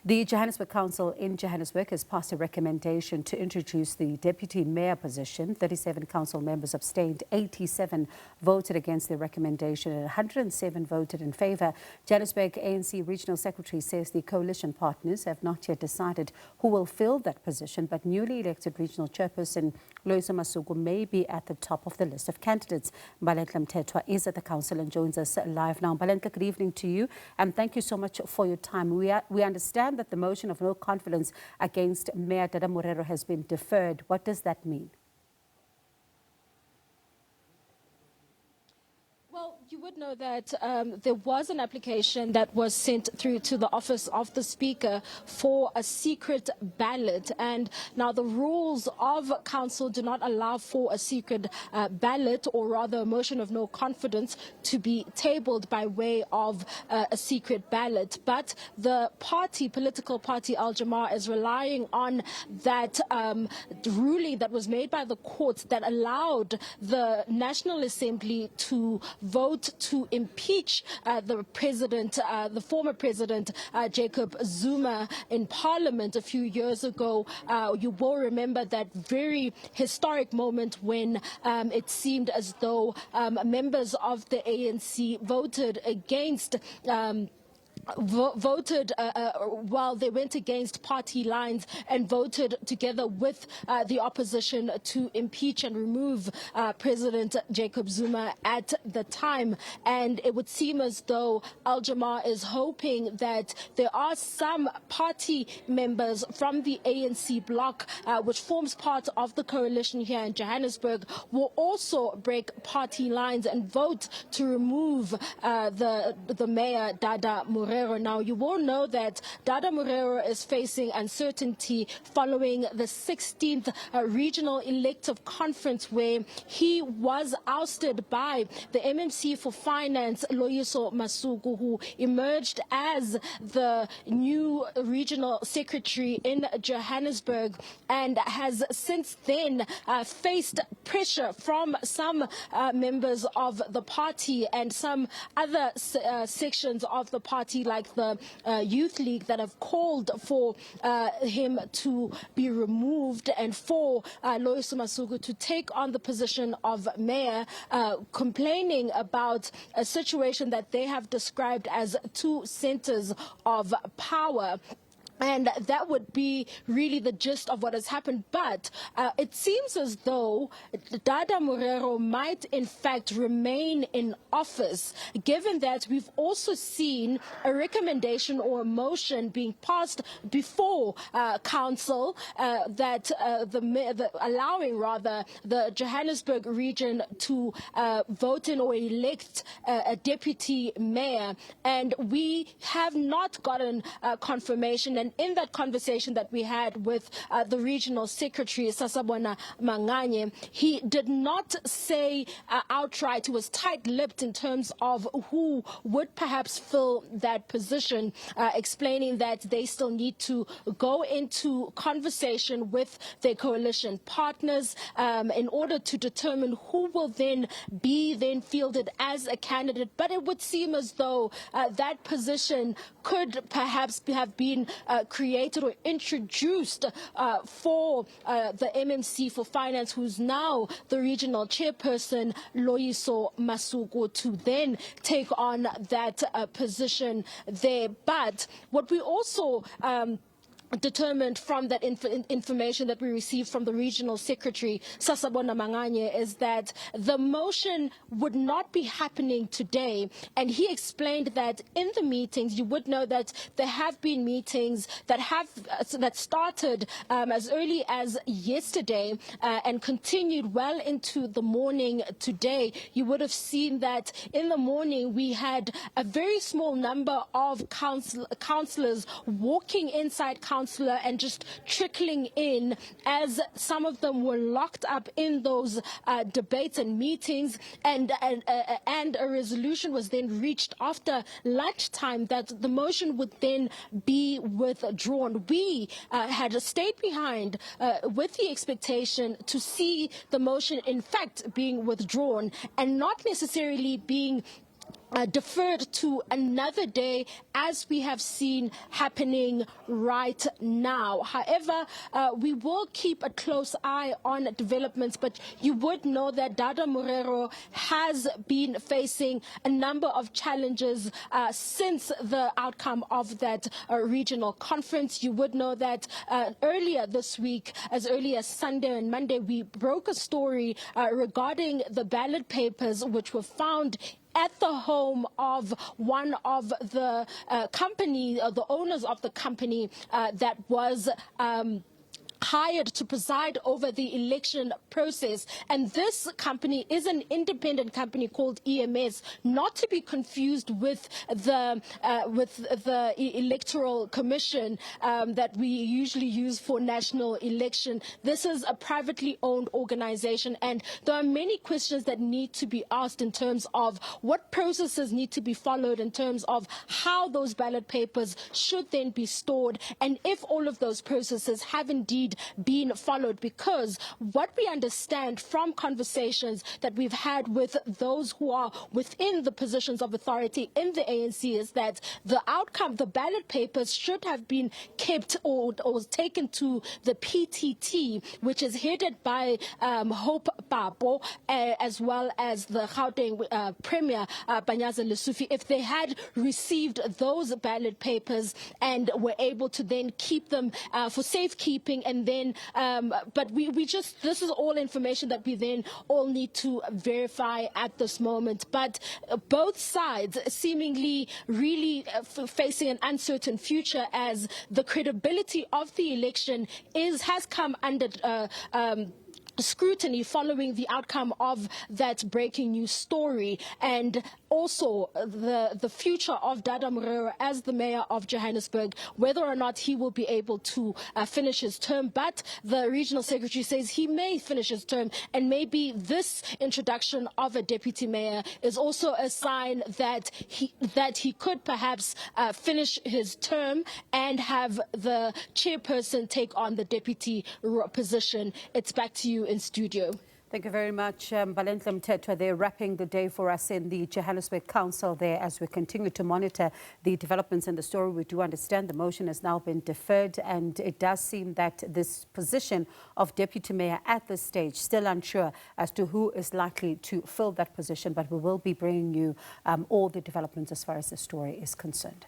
The Johannesburg Council in Johannesburg has passed a recommendation to introduce the deputy mayor position. 37 council members abstained, 87 voted against the recommendation, and 107 voted in favour. Johannesburg ANC Regional Secretary says the coalition partners have not yet decided who will fill that position, but newly elected Regional Chairperson Loyiso Masuku may be at the top of the list of candidates. Mbalenhle Mthethwa is at the council and joins us live now. Mbalenhle, good evening to you, and thank you so much for your time. We understand that the motion of no confidence against Mayor Morero has been deferred. What does that mean? Well, you would know that there was an application that was sent through to the office of the Speaker for a secret ballot. And now the rules of Council do not allow for a secret ballot, or rather a motion of no confidence, to be tabled by way of a secret ballot. But the political party Al Jama is relying on that ruling that was made by the court that allowed the National Assembly to vote to impeach the former president, Jacob Zuma, in Parliament a few years ago. You will remember that very historic moment when it seemed as though members of the ANC voted against while they went against party lines and voted together with the opposition to impeach and remove President Jacob Zuma at the time. And it would seem as though Al Jama is hoping that there are some party members from the ANC bloc, which forms part of the coalition here in Johannesburg, will also break party lines and vote to remove the mayor, Dada Morero. Now, you will know that Dada Morero is facing uncertainty following the 16th Regional Elective Conference, where he was ousted by the MMC for Finance, Loyiso Masuku, who emerged as the new Regional Secretary in Johannesburg, and has since then faced pressure from some members of the party and some other sections of the party, like the Youth League, that have called for him to be removed and for Loyiso Masuku to take on the position of mayor, complaining about a situation that they have described as two centers of power. And that would be really the gist of what has happened. But it seems as though Dada Morero might in fact remain in office, given that we've also seen a recommendation or a motion being passed before Council that allowing the Johannesburg region to vote in or elect a deputy mayor. And we have not gotten confirmation. And in that conversation that we had with the Regional Secretary, Sasabona Manganye, he did not say outright. He was tight-lipped in terms of who would perhaps fill that position, explaining that they still need to go into conversation with their coalition partners in order to determine who will then be fielded as a candidate. But it would seem as though that position could perhaps have been created or introduced for the MMC for Finance, who's now the Regional Chairperson, Loyiso Masuku, to then take on that position there. But what we also determined from that information that we received from the Regional Secretary, Sasabona Manganye, is that the motion would not be happening today. And he explained that in the meetings, you would know that there have been meetings that started as early as yesterday and continued well into the morning today. You would have seen that in the morning we had a very small number of councillors walking inside council and just trickling in, as some of them were locked up in those debates and meetings, and a resolution was then reached after lunchtime that the motion would then be withdrawn. We had stayed behind with the expectation to see the motion in fact being withdrawn and not necessarily being deferred to another day, as we have seen happening right now. However, we will keep a close eye on developments, but you would know that Dada Morero has been facing a number of challenges since the outcome of that regional conference. You would know that earlier this week, as early as Sunday and Monday, we broke a story regarding the ballot papers which were found at the home of one of the company, the owners of the company that was hired to preside over the election process. And this company is an independent company called EMS, not to be confused with the Electoral Commission that we usually use for national election. This is a privately owned organization, and there are many questions that need to be asked in terms of what processes need to be followed in terms of how those ballot papers should then be stored, and if all of those processes have indeed been followed, because what we understand from conversations that we've had with those who are within the positions of authority in the ANC is that the outcome, the ballot papers should have been kept or taken to the PTT, which is headed by Hope Papo, as well as the Gauteng Premier Panyaza Lesufi, if they had received those ballot papers and were able to then keep them for safekeeping. And then, but we just, this is all information that we then all need to verify at this moment. But both sides seemingly really facing an uncertain future, as the credibility of the election has come under scrutiny following the outcome of that breaking news story, and also the future of Dada Morero as the mayor of Johannesburg, whether or not he will be able to finish his term. But the regional secretary says he may finish his term, and maybe this introduction of a deputy mayor is also a sign that he could perhaps finish his term and have the chairperson take on the deputy position. It's back to you in studio. Thank you very much, Mbalenhle Mthethwa. They're wrapping the day for us in the Johannesburg Council there as we continue to monitor the developments in the story. We do understand the motion has now been deferred, and it does seem that this position of deputy mayor at this stage, still unsure as to who is likely to fill that position, but we will be bringing you all the developments as far as the story is concerned.